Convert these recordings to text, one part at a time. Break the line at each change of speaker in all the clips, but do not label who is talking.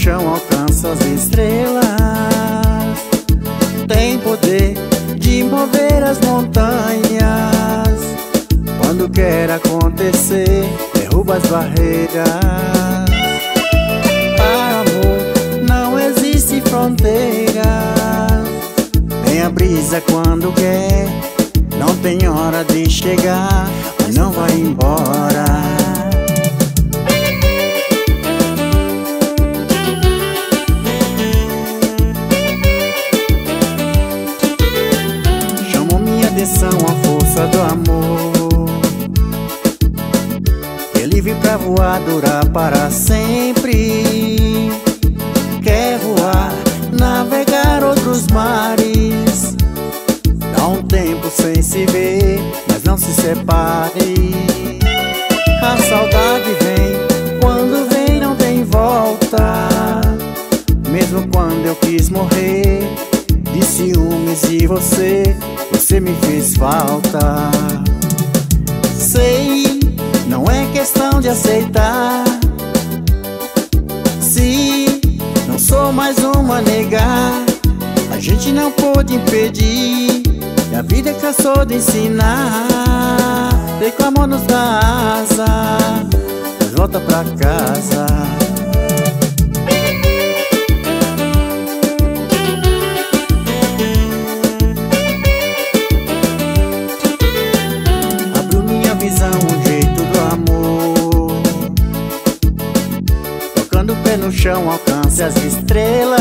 chão alcança as estrelas. Tem poder de mover as montanhas. Quando quer acontecer, derruba as barreiras. Para amor não existe fronteiras. Tem a brisa quando quer, não tem hora de chegar, mas não vai embora. Chamou minha atenção a força do amor. Ele veio pra voar, durar para sempre. Quer voar, navegar outros mares. Dá um tempo sem se ver, mas não se separe. A saudade vem, quando vem não tem volta. Mesmo quando eu quis morrer de ciúmes de você, você me fez falta. Sei, não é questão de aceitar. Se não sou mais uma a negar, a gente não pôde impedir. E a vida cansou de ensinar. Vem com a mão nos dá asa, mas volta pra casa. Abriu minha visão, o jeito do amor. Tocando o pé no chão, alcance as estrelas.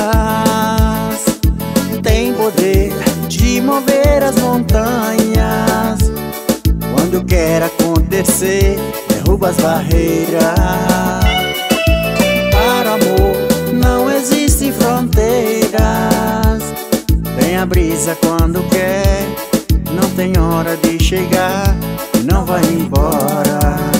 Tem poder de mover as montanhas. Quando quer acontecer, derruba as barreiras. Para amor não existe fronteiras. Tem a brisa quando quer, não tem hora de chegar e não vai embora.